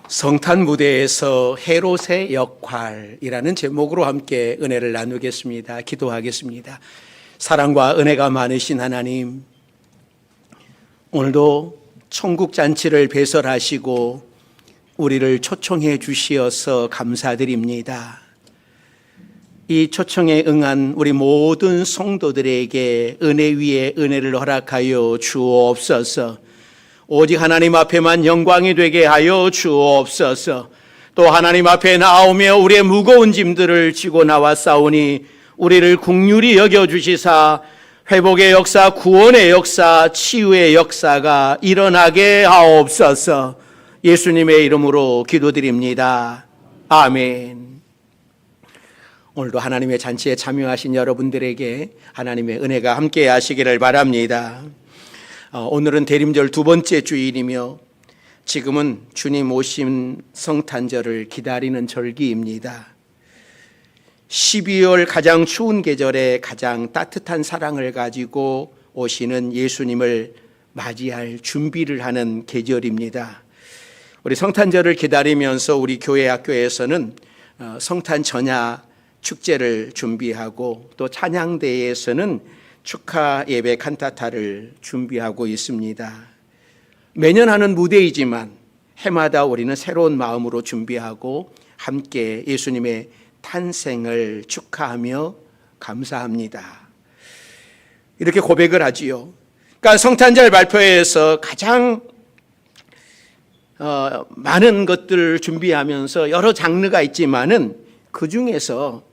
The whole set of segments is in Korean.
성탄 무대에서 헤롯의 역할이라는 제목으로 함께 은혜를 나누겠습니다. 기도하겠습니다. 사랑과 은혜가 많으신 하나님, 오늘도 천국 잔치를 배설하시고 우리를 초청해 주시어서 감사드립니다. 이 초청에 응한 우리 모든 성도들에게 은혜 위에 은혜를 허락하여 주옵소서. 오직 하나님 앞에만 영광이 되게 하여 주옵소서. 또 하나님 앞에 나오며 우리의 무거운 짐들을 지고 나왔사오니 우리를 긍휼히 여겨주시사 회복의 역사, 구원의 역사, 치유의 역사가 일어나게 하옵소서. 예수님의 이름으로 기도드립니다. 아멘. 오늘도 하나님의 잔치에 참여하신 여러분들에게 하나님의 은혜가 함께 하시기를 바랍니다. 오늘은 대림절 두 번째 주일이며 지금은 주님 오신 성탄절을 기다리는 절기입니다. 12월 가장 추운 계절에 가장 따뜻한 사랑을 가지고 오시는 예수님을 맞이할 준비를 하는 계절입니다. 우리 성탄절을 기다리면서 우리 교회 학교에서는 성탄 전야 축제를 준비하고 또 찬양대회에서는 축하 예배 칸타타를 준비하고 있습니다. 매년 하는 무대이지만 해마다 우리는 새로운 마음으로 준비하고 함께 예수님의 탄생을 축하하며 감사합니다. 이렇게 고백을 하지요. 그러니까 성탄절 발표회에서 가장 많은 것들을 준비하면서 여러 장르가 있지만은 그 중에서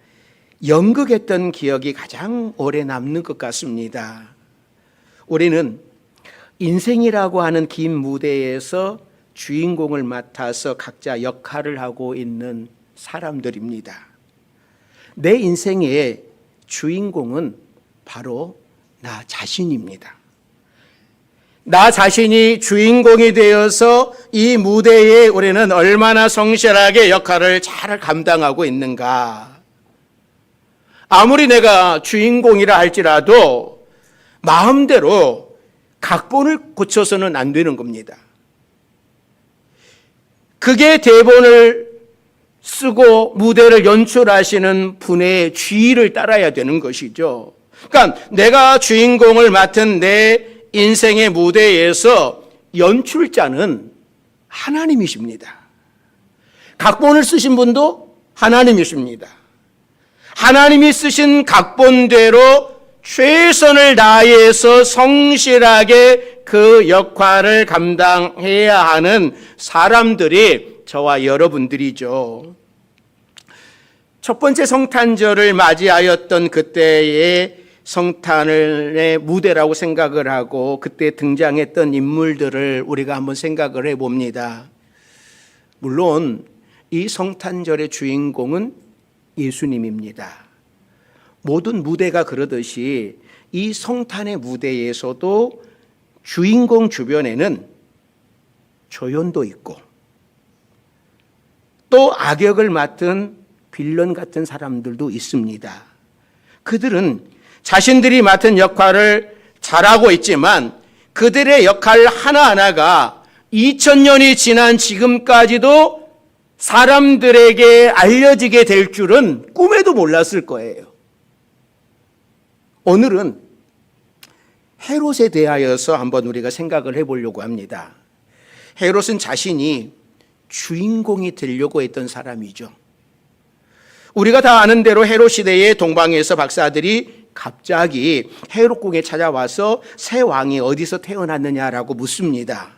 연극했던 기억이 가장 오래 남는 것 같습니다. 우리는 인생이라고 하는 긴 무대에서 주인공을 맡아서 각자 역할을 하고 있는 사람들입니다. 내 인생의 주인공은 바로 나 자신입니다. 나 자신이 주인공이 되어서 이 무대에 우리는 얼마나 성실하게 역할을 잘 감당하고 있는가. 아무리 내가 주인공이라 할지라도 마음대로 각본을 고쳐서는 안 되는 겁니다. 그게 대본을 쓰고 무대를 연출하시는 분의 지휘를 따라야 되는 것이죠. 그러니까 내가 주인공을 맡은 내 인생의 무대에서 연출자는 하나님이십니다. 각본을 쓰신 분도 하나님이십니다. 하나님이 쓰신 각본대로 최선을 다해서 성실하게 그 역할을 감당해야 하는 사람들이 저와 여러분들이죠. 첫 번째 성탄절을 맞이하였던 그때의 성탄의 무대라고 생각을 하고 그때 등장했던 인물들을 우리가 한번 생각을 해봅니다. 물론 이 성탄절의 주인공은 예수님입니다. 모든 무대가 그러듯이 이 성탄의 무대에서도 주인공 주변에는 조연도 있고 또 악역을 맡은 빌런 같은 사람들도 있습니다. 그들은 자신들이 맡은 역할을 잘하고 있지만 그들의 역할 하나하나가 2000년이 지난 지금까지도 사람들에게 알려지게 될 줄은 꿈에도 몰랐을 거예요. 오늘은 헤롯에 대하여서 한번 우리가 생각을 해보려고 합니다. 헤롯은 자신이 주인공이 되려고 했던 사람이죠. 우리가 다 아는 대로 헤롯 시대의 동방에서 박사들이 갑자기 헤롯궁에 찾아와서 새 왕이 어디서 태어났느냐라고 묻습니다.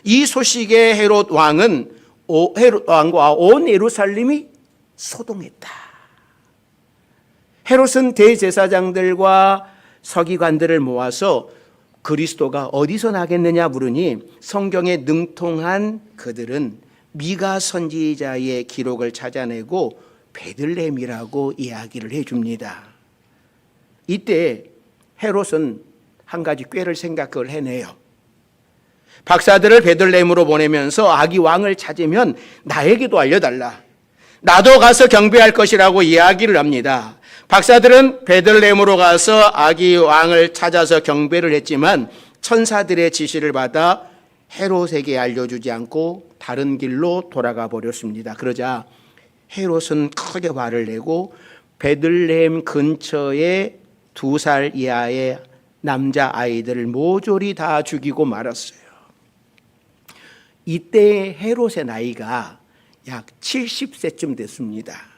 이 소식에 헤롯 왕과 온 예루살렘이 소동했다. 헤롯은 대제사장들과 서기관들을 모아서 그리스도가 어디서 나겠느냐 물으니 성경에 능통한 그들은 미가 선지자의 기록을 찾아내고 베들레헴이라고 이야기를 해줍니다. 이때 헤롯은 한 가지 꾀를 생각을 해내요. 박사들을 베들레헴으로 보내면서 아기 왕을 찾으면 나에게도 알려달라. 나도 가서 경배할 것이라고 이야기를 합니다. 박사들은 베들레헴으로 가서 아기 왕을 찾아서 경배를 했지만 천사들의 지시를 받아 헤롯에게 알려주지 않고 다른 길로 돌아가 버렸습니다. 그러자 헤롯은 크게 화를 내고 베들레헴 근처에 2살 이하의 남자 아이들을 모조리 다 죽이고 말았어요. 이때 헤롯의 나이가 약 70세쯤 됐습니다.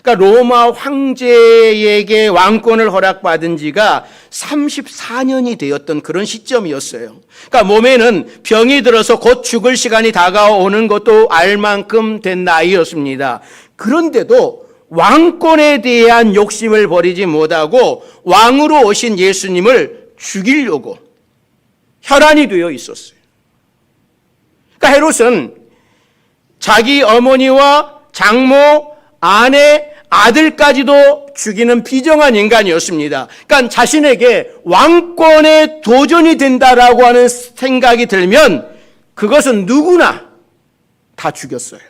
그러니까 로마 황제에게 왕권을 허락받은 지가 34년이 되었던 그런 시점이었어요. 그러니까 몸에는 병이 들어서 곧 죽을 시간이 다가오는 것도 알 만큼 된 나이였습니다. 그런데도 왕권에 대한 욕심을 버리지 못하고 왕으로 오신 예수님을 죽이려고 혈안이 되어 있었어요. 그러니까 헤롯은 자기 어머니와 장모, 아내, 아들까지도 죽이는 비정한 인간이었습니다. 그러니까 자신에게 왕권에 도전이 된다라고 하는 생각이 들면 그것은 누구나 다 죽였어요.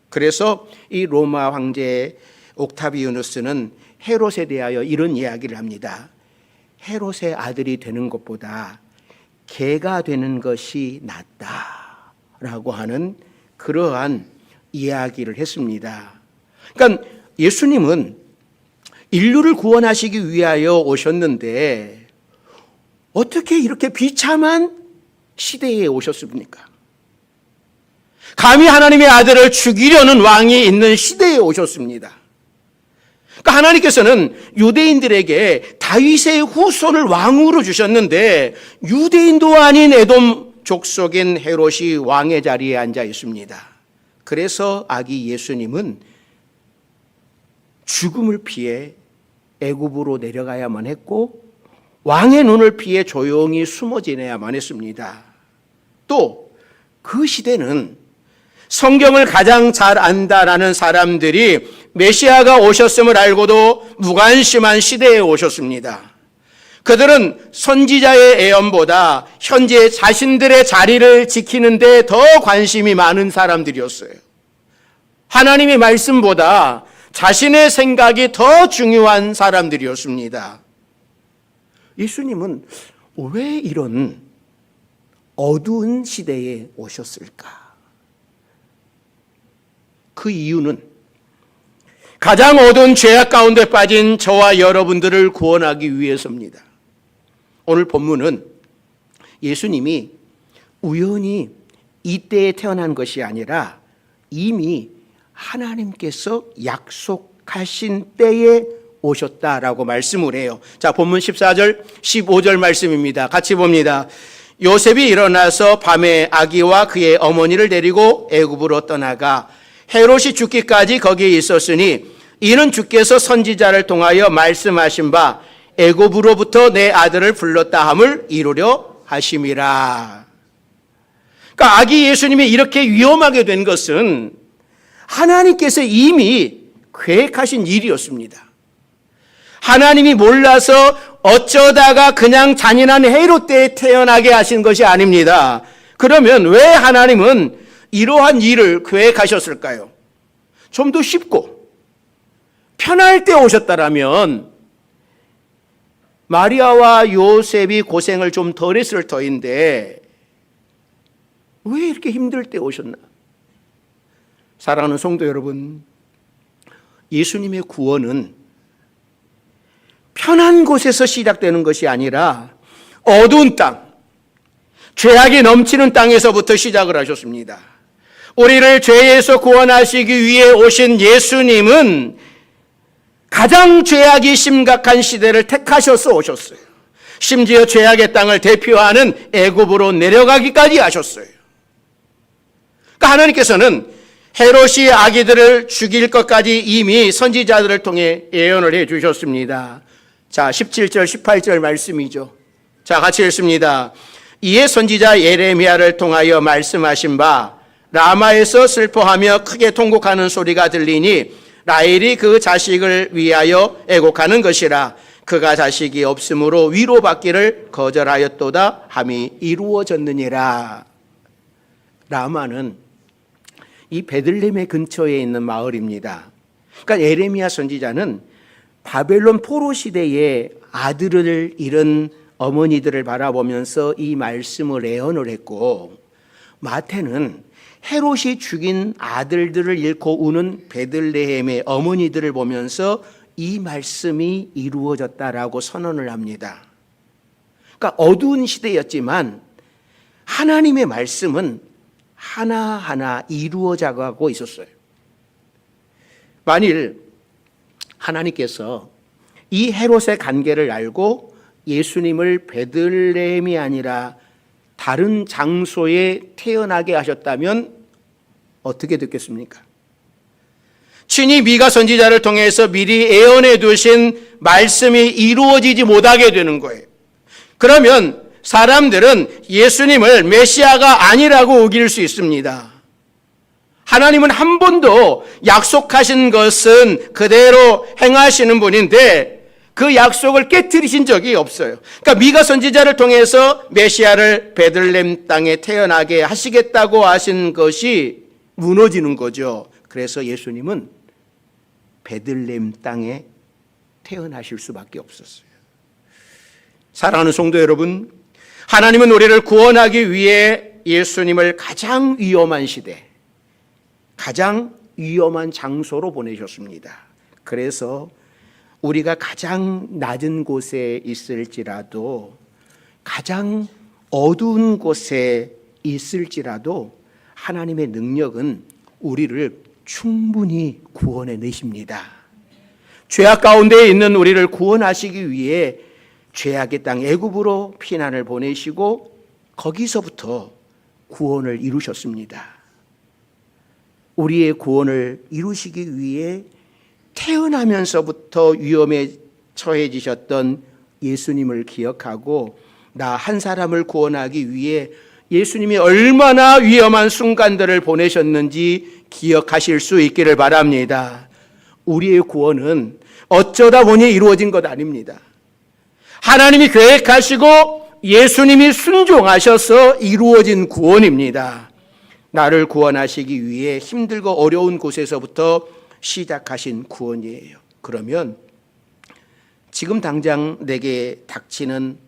그래서 이 로마 황제 옥타비아누스는 헤롯에 대하여 이런 이야기를 합니다. 헤롯의 아들이 되는 것보다 개가 되는 것이 낫다라고 하는 그러한 이야기를 했습니다. 그러니까 예수님은 인류를 구원하시기 위하여 오셨는데 어떻게 이렇게 비참한 시대에 오셨습니까? 감히 하나님의 아들을 죽이려는 왕이 있는 시대에 오셨습니다. 그러니까 하나님께서는 유대인들에게 다윗의 후손을 왕으로 주셨는데 유대인도 아닌 에돔 족속인 헤롯이 왕의 자리에 앉아 있습니다. 그래서 아기 예수님은 죽음을 피해 애굽으로 내려가야만 했고 왕의 눈을 피해 조용히 숨어 지내야만 했습니다. 또 그 시대는 성경을 가장 잘 안다라는 사람들이 메시아가 오셨음을 알고도 무관심한 시대에 오셨습니다. 그들은 선지자의 예언보다 현재 자신들의 자리를 지키는 데 더 관심이 많은 사람들이었어요. 하나님의 말씀보다 자신의 생각이 더 중요한 사람들이었습니다. 예수님은 왜 이런 어두운 시대에 오셨을까? 그 이유는 가장 어두운 죄악 가운데 빠진 저와 여러분들을 구원하기 위해서입니다. 오늘 본문은 예수님이 우연히 이때에 태어난 것이 아니라 이미 하나님께서 약속하신 때에 오셨다라고 말씀을 해요. 자, 본문 14절, 15절 말씀입니다. 같이 봅니다. 요셉이 일어나서 밤에 아기와 그의 어머니를 데리고 애굽으로 떠나가 헤롯이 죽기까지 거기에 있었으니 이는 주께서 선지자를 통하여 말씀하신 바 애굽으로부터 내 아들을 불렀다 함을 이루려 하심이라. 그러니까 아기 예수님이 이렇게 위험하게 된 것은 하나님께서 이미 계획하신 일이었습니다. 하나님이 몰라서 어쩌다가 그냥 잔인한 헤롯 때에 태어나게 하신 것이 아닙니다. 그러면 왜 하나님은 이러한 일을 계획하셨을까요? 좀 더 쉽고 편할 때 오셨다라면 마리아와 요셉이 고생을 좀 덜 했을 터인데 왜 이렇게 힘들 때 오셨나? 사랑하는 성도 여러분, 예수님의 구원은 편한 곳에서 시작되는 것이 아니라 어두운 땅, 죄악이 넘치는 땅에서부터 시작을 하셨습니다. 우리를 죄에서 구원하시기 위해 오신 예수님은 가장 죄악이 심각한 시대를 택하셔서 오셨어요. 심지어 죄악의 땅을 대표하는 애굽으로 내려가기까지 하셨어요. 그러니까 하나님께서는 헤롯이 아기들을 죽일 것까지 이미 선지자들을 통해 예언을 해 주셨습니다. 자, 17절, 18절 말씀이죠. 자, 같이 읽습니다. 이에 선지자 예레미야를 통하여 말씀하신 바 라마에서 슬퍼하며 크게 통곡하는 소리가 들리니 라헬이 그 자식을 위하여 애곡하는 것이라. 그가 자식이 없으므로 위로받기를 거절하였도다 함이 이루어졌느니라. 라마는 이 베들레헴의 근처에 있는 마을입니다. 그러니까 예레미야 선지자는 바벨론 포로 시대에 아들을 잃은 어머니들을 바라보면서 이 말씀을 예언을 했고, 마태는 헤롯이 죽인 아들들을 잃고 우는 베들레헴의 어머니들을 보면서 이 말씀이 이루어졌다라고 선언을 합니다. 그러니까 어두운 시대였지만 하나님의 말씀은 하나하나 이루어져 가고 있었어요. 만일 하나님께서 이 헤롯의 관계를 알고 예수님을 베들레헴이 아니라 다른 장소에 태어나게 하셨다면 어떻게 됐겠습니까? 친히 미가 선지자를 통해서 미리 예언해 두신 말씀이 이루어지지 못하게 되는 거예요. 그러면 사람들은 예수님을 메시아가 아니라고 우길 수 있습니다. 하나님은 한 번도 약속하신 것은 그대로 행하시는 분인데 그 약속을 깨트리신 적이 없어요. 그러니까 미가 선지자를 통해서 메시아를 베들레헴 땅에 태어나게 하시겠다고 하신 것이 무너지는 거죠. 그래서 예수님은 베들레헴 땅에 태어나실 수밖에 없었어요. 사랑하는 성도 여러분, 하나님은 우리를 구원하기 위해 예수님을 가장 위험한 시대, 가장 위험한 장소로 보내셨습니다. 그래서 우리가 가장 낮은 곳에 있을지라도, 가장 어두운 곳에 있을지라도 하나님의 능력은 우리를 충분히 구원해 내십니다. 죄악 가운데 있는 우리를 구원하시기 위해 죄악의 땅 애굽으로 피난을 보내시고 거기서부터 구원을 이루셨습니다. 우리의 구원을 이루시기 위해 태어나면서부터 위험에 처해지셨던 예수님을 기억하고 나 한 사람을 구원하기 위해 예수님이 얼마나 위험한 순간들을 보내셨는지 기억하실 수 있기를 바랍니다. 우리의 구원은 어쩌다 보니 이루어진 것 아닙니다. 하나님이 계획하시고 예수님이 순종하셔서 이루어진 구원입니다. 나를 구원하시기 위해 힘들고 어려운 곳에서부터 시작하신 구원이에요. 그러면 지금 당장 내게 닥치는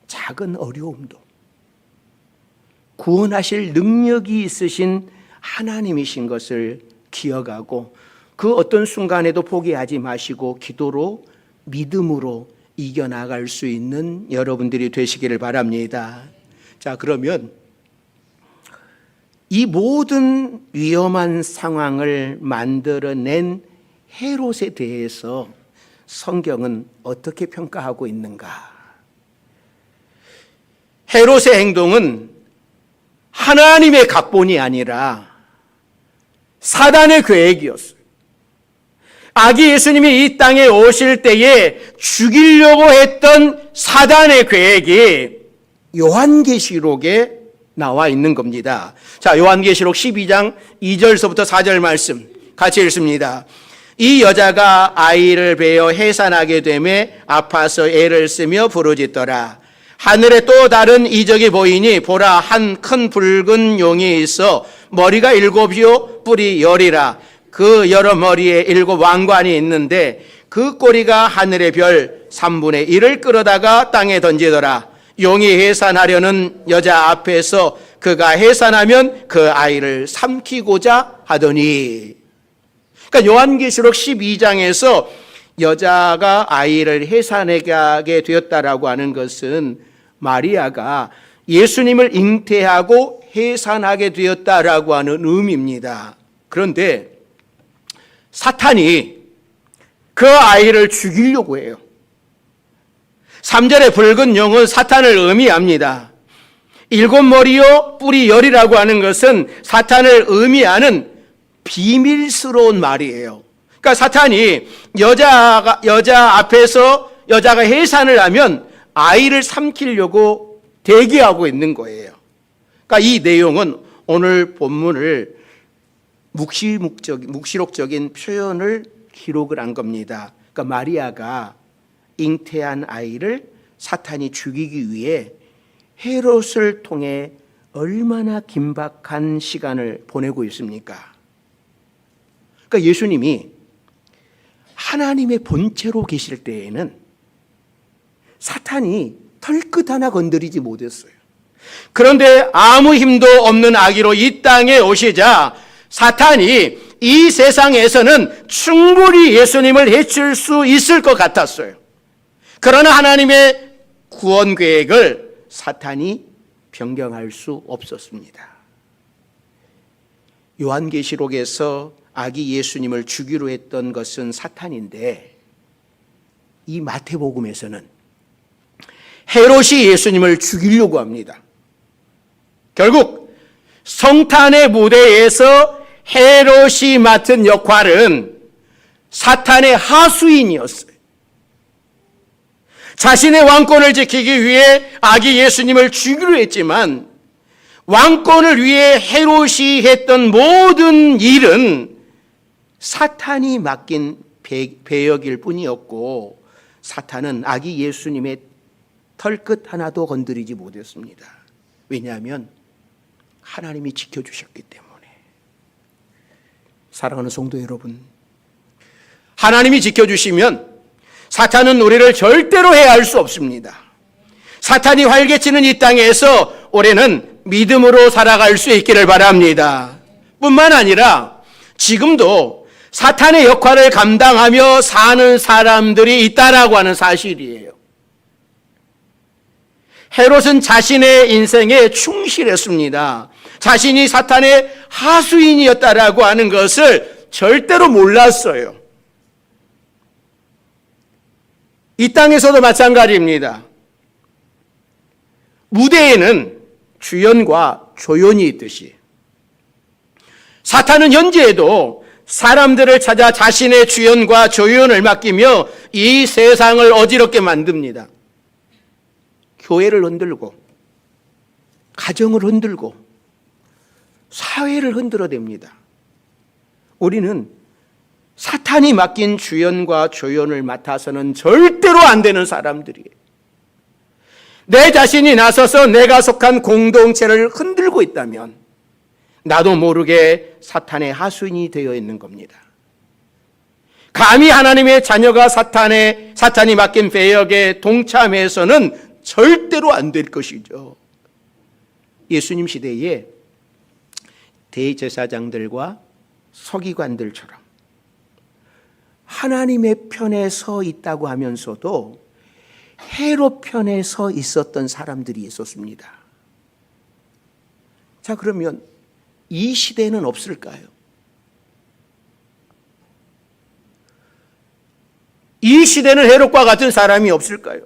작은 어려움도 구원하실 능력이 있으신 하나님이신 것을 기억하고 그 어떤 순간에도 포기하지 마시고 기도로 믿음으로 이겨나갈 수 있는 여러분들이 되시기를 바랍니다. 자, 그러면 이 모든 위험한 상황을 만들어낸 헤롯에 대해서 성경은 어떻게 평가하고 있는가? 헤롯의 행동은 하나님의 각본이 아니라 사단의 계획이었어요. 아기 예수님이 이 땅에 오실 때에 죽이려고 했던 사단의 계획이 요한계시록에 나와 있는 겁니다. 자, 요한계시록 12장 2절서부터 4절 말씀 같이 읽습니다. 이 여자가 아이를 베어 해산하게 되매 아파서 애를 쓰며 부르짖더라. 하늘에 또 다른 이적이 보이니 보라, 한 큰 붉은 용이 있어 머리가 7이요 뿔이 10이라. 그 여러 머리에 7 왕관이 있는데 그 꼬리가 하늘의 별 3분의 1을 끌어다가 땅에 던지더라. 용이 해산하려는 여자 앞에서 그가 해산하면 그 아이를 삼키고자 하더니. 그러니까 요한계시록 12장에서 여자가 아이를 해산하게 되었다라고 하는 것은 마리아가 예수님을 잉태하고 해산하게 되었다라고 하는 의미입니다. 그런데 사탄이 그 아이를 죽이려고 해요. 3절의 붉은 용은 사탄을 의미합니다. 7머리요 뿔이 10이라고 하는 것은 사탄을 의미하는 비밀스러운 말이에요. 그러니까 사탄이 여자 앞에서 여자가 해산을 하면 아이를 삼키려고 대기하고 있는 거예요. 그러니까 이 내용은 오늘 본문을 묵시록적인 표현을 기록을 한 겁니다. 그러니까 마리아가 잉태한 아이를 사탄이 죽이기 위해 헤롯을 통해 얼마나 긴박한 시간을 보내고 있습니까? 그러니까 예수님이 하나님의 본체로 계실 때에는 사탄이 털끝 하나 건드리지 못했어요. 그런데 아무 힘도 없는 아기로 이 땅에 오시자 사탄이 이 세상에서는 충분히 예수님을 해칠 수 있을 것 같았어요. 그러나 하나님의 구원 계획을 사탄이 변경할 수 없었습니다. 요한계시록에서 아기 예수님을 주기로 했던 것은 사탄인데, 이 마태복음에서는 헤롯이 예수님을 죽이려고 합니다. 결국 성탄의 무대에서 헤롯이 맡은 역할은 사탄의 하수인이었어요. 자신의 왕권을 지키기 위해 아기 예수님을 죽이려 했지만 왕권을 위해 헤롯이 했던 모든 일은 사탄이 맡긴 배역일 뿐이었고, 사탄은 아기 예수님의 털끝 하나도 건드리지 못했습니다. 왜냐하면 하나님이 지켜주셨기 때문에. 사랑하는 성도 여러분, 하나님이 지켜주시면 사탄은 우리를 절대로 해할 수 없습니다. 사탄이 활개치는 이 땅에서 우리는 믿음으로 살아갈 수 있기를 바랍니다. 뿐만 아니라 지금도 사탄의 역할을 감당하며 사는 사람들이 있다라고 하는 사실이에요. 헤롯은 자신의 인생에 충실했습니다. 자신이 사탄의 하수인이었다라고 하는 것을 절대로 몰랐어요. 이 땅에서도 마찬가지입니다. 무대에는 주연과 조연이 있듯이 사탄은 현재에도 사람들을 찾아 자신의 주연과 조연을 맡기며 이 세상을 어지럽게 만듭니다. 교회를 흔들고 가정을 흔들고 사회를 흔들어댑니다. 우리는 사탄이 맡긴 주연과 조연을 맡아서는 절대로 안 되는 사람들이에요. 내 자신이 나서서 내가 속한 공동체를 흔들고 있다면 나도 모르게 사탄의 하수인이 되어 있는 겁니다. 감히 하나님의 자녀가 사탄이 맡긴 배역에 동참해서는 절대로 안 될 것이죠. 예수님 시대에 대제사장들과 서기관들처럼 하나님의 편에 서 있다고 하면서도 헤롯 편에 서 있었던 사람들이 있었습니다. 자, 그러면 이 시대는 없을까요? 이 시대는 헤롯과 같은 사람이 없을까요?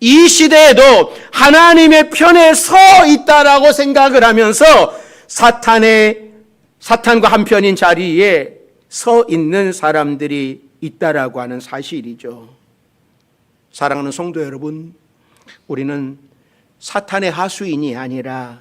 이 시대에도 하나님의 편에 서 있다라고 생각을 하면서 사탄과 한편인 자리에 서 있는 사람들이 있다라고 하는 사실이죠. 사랑하는 성도 여러분, 우리는 사탄의 하수인이 아니라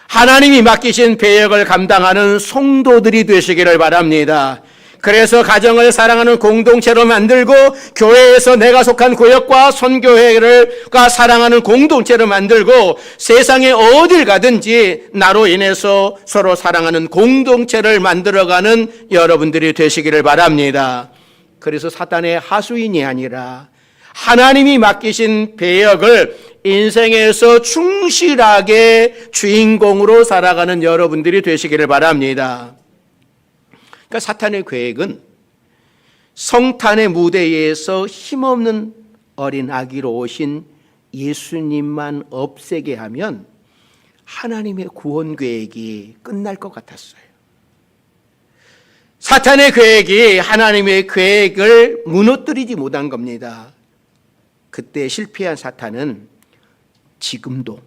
하나님이 맡기신 배역을 감당하는 성도들이 되시기를 바랍니다. 그래서 가정을 사랑하는 공동체로 만들고 교회에서 내가 속한 구역과 선교회가 사랑하는 공동체로 만들고 세상에 어딜 가든지 나로 인해서 서로 사랑하는 공동체를 만들어가는 여러분들이 되시기를 바랍니다. 그래서 사탄의 하수인이 아니라 하나님이 맡기신 배역을 인생에서 충실하게 주인공으로 살아가는 여러분들이 되시기를 바랍니다. 그러니까 사탄의 계획은 성탄의 무대에서 힘없는 어린 아기로 오신 예수님만 없애게 하면 하나님의 구원 계획이 끝날 것 같았어요. 사탄의 계획이 하나님의 계획을 무너뜨리지 못한 겁니다. 그때 실패한 사탄은 지금도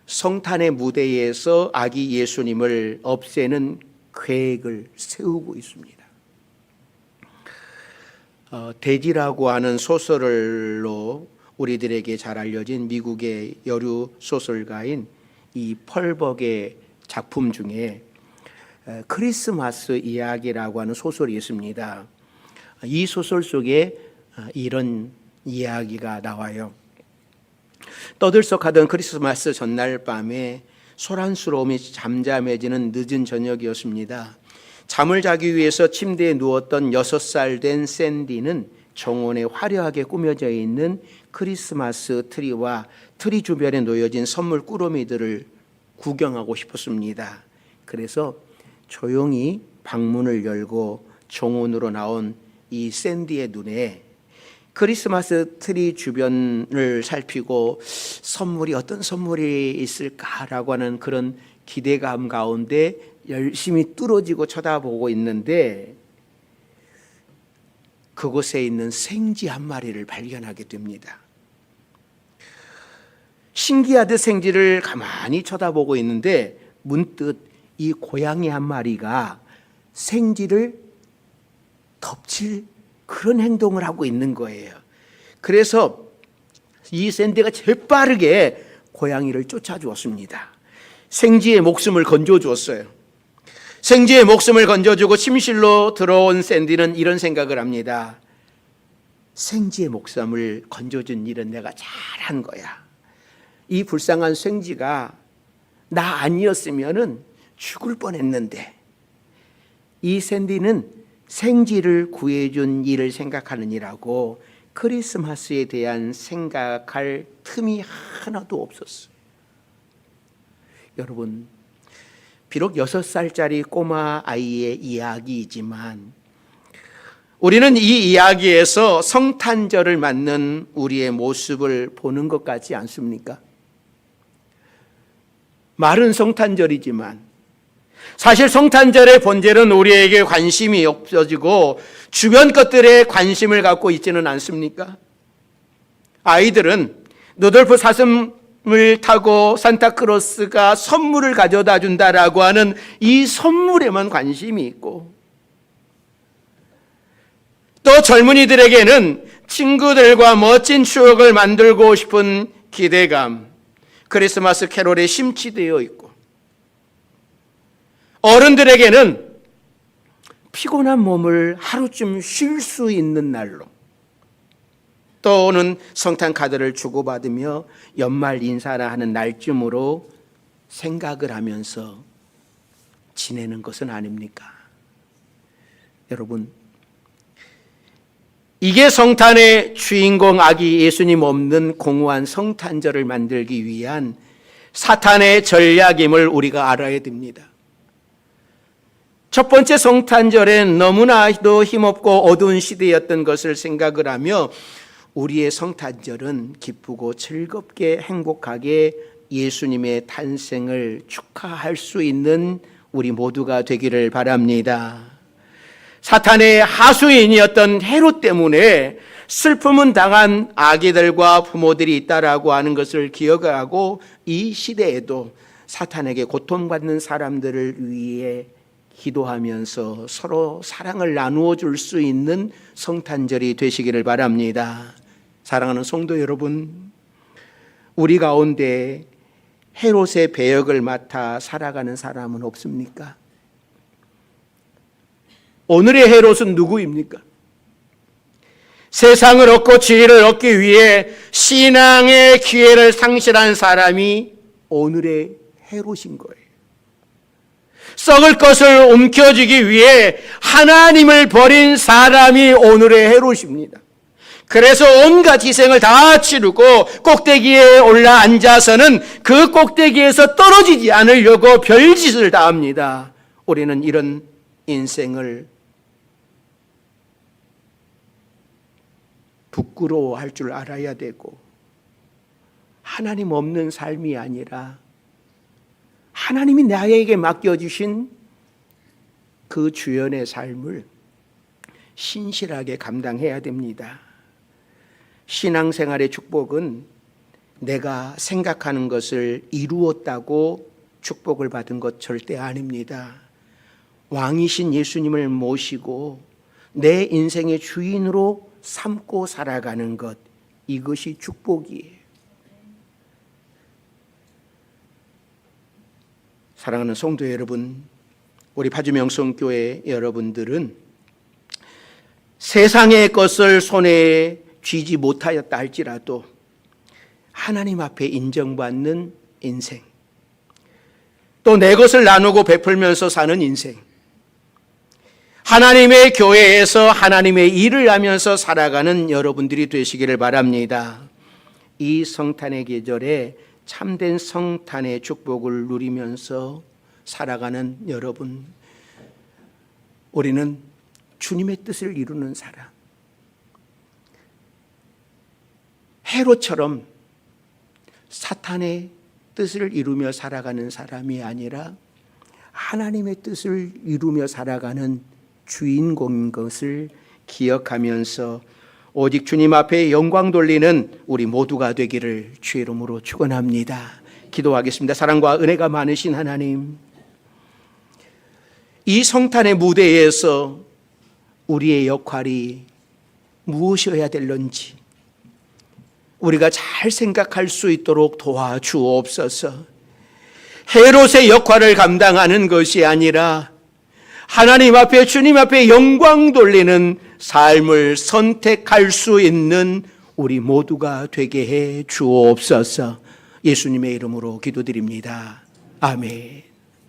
성탄의 무대에서 아기 예수님을 없애는 계획을 세우고 있습니다. 돼지라고 하는 소설로 우리들에게 잘 알려진 미국의 여류 소설가인 이 펄벅의 작품 중에 크리스마스 이야기라고 하는 소설이 있습니다. 이 소설 속에 이런 이야기가 나와요. 떠들썩하던 크리스마스 전날 밤에 소란스러움이 잠잠해지는 늦은 저녁이었습니다. 잠을 자기 위해서 침대에 누웠던 6살 된 샌디는 정원에 화려하게 꾸며져 있는 크리스마스 트리와 트리 주변에 놓여진 선물 꾸러미들을 구경하고 싶었습니다. 그래서 조용히 방문을 열고 정원으로 나온 이 샌디의 눈에 크리스마스 트리 주변을 살피고 선물이 어떤 선물이 있을까라고 하는 그런 기대감 가운데 열심히 뚫어지고 쳐다보고 있는데 그곳에 있는 생쥐 한 마리를 발견하게 됩니다. 신기하듯 생쥐를 가만히 쳐다보고 있는데 문득 이 고양이 한 마리가 생쥐를 덮칠 그런 행동을 하고 있는 거예요. 그래서 이 샌디가 재빠르게 고양이를 쫓아주었습니다. 생쥐의 목숨을 건져주었어요. 생쥐의 목숨을 건져주고 침실로 들어온 샌디는 이런 생각을 합니다. 생쥐의 목숨을 건져준 일은 내가 잘한 거야. 이 불쌍한 생쥐가 나 아니었으면 죽을 뻔했는데 이 샌디는 생쥐를 구해준 일을 생각하느니라고 크리스마스에 대한 생각할 틈이 하나도 없었어요. 여러분, 비록 6살짜리 꼬마 아이의 이야기이지만 우리는 이 이야기에서 성탄절을 맞는 우리의 모습을 보는 것 같지 않습니까? 말은 성탄절이지만 사실 성탄절의 본질은 우리에게 관심이 없어지고 주변 것들에 관심을 갖고 있지는 않습니까? 아이들은 루돌프 사슴을 타고 산타크로스가 선물을 가져다 준다라고 하는 이 선물에만 관심이 있고 또 젊은이들에게는 친구들과 멋진 추억을 만들고 싶은 기대감, 크리스마스 캐롤에 심취되어 있고 어른들에게는 피곤한 몸을 하루쯤 쉴 수 있는 날로 또는 성탄 카드를 주고받으며 연말 인사를 하는 날쯤으로 생각을 하면서 지내는 것은 아닙니까? 여러분, 이게 성탄의 주인공 아기 예수님 없는 공허한 성탄절을 만들기 위한 사탄의 전략임을 우리가 알아야 됩니다. 첫 번째 성탄절엔 너무나도 힘없고 어두운 시대였던 것을 생각을 하며 우리의 성탄절은 기쁘고 즐겁게 행복하게 예수님의 탄생을 축하할 수 있는 우리 모두가 되기를 바랍니다. 사탄의 하수인이었던 헤롯 때문에 슬픔은 당한 아기들과 부모들이 있다라고 하는 것을 기억하고 이 시대에도 사탄에게 고통받는 사람들을 위해 기도하면서 서로 사랑을 나누어 줄 수 있는 성탄절이 되시기를 바랍니다. 사랑하는 성도 여러분, 우리 가운데 헤롯의 배역을 맡아 살아가는 사람은 없습니까? 오늘의 헤롯은 누구입니까? 세상을 얻고 지혜를 얻기 위해 신앙의 기회를 상실한 사람이 오늘의 헤롯인 거예요. 썩을 것을 움켜쥐기 위해 하나님을 버린 사람이 오늘의 헤롯입니다. 그래서 온갖 희생을 다 치르고 꼭대기에 올라 앉아서는 그 꼭대기에서 떨어지지 않으려고 별짓을 다 합니다. 우리는 이런 인생을 부끄러워할 줄 알아야 되고 하나님 없는 삶이 아니라 하나님이 나에게 맡겨주신 그 주연의 삶을 신실하게 감당해야 됩니다. 신앙생활의 축복은 내가 생각하는 것을 이루었다고 축복을 받은 것 절대 아닙니다. 왕이신 예수님을 모시고 내 인생의 주인으로 삼고 살아가는 것, 이것이 축복이에요. 사랑하는 성도 여러분, 우리 파주명성교회 여러분들은 세상의 것을 손에 쥐지 못하였다 할지라도 하나님 앞에 인정받는 인생, 또 내 것을 나누고 베풀면서 사는 인생, 하나님의 교회에서 하나님의 일을 하면서 살아가는 여러분들이 되시기를 바랍니다. 이 성탄의 계절에 참된 성탄의 축복을 누리면서 살아가는 여러분, 우리는 주님의 뜻을 이루는 사람, 헤롯처럼 사탄의 뜻을 이루며 살아가는 사람이 아니라 하나님의 뜻을 이루며 살아가는 주인공인 것을 기억하면서 오직 주님 앞에 영광 돌리는 우리 모두가 되기를 주의 이름으로 축원합니다. 기도하겠습니다. 사랑과 은혜가 많으신 하나님, 이 성탄의 무대에서 우리의 역할이 무엇이어야 될런지 우리가 잘 생각할 수 있도록 도와주옵소서. 헤롯의 역할을 감당하는 것이 아니라 하나님 앞에, 주님 앞에 영광 돌리는 삶을 선택할 수 있는 우리 모두가 되게 해 주옵소서. 예수님의 이름으로 기도드립니다. 아멘.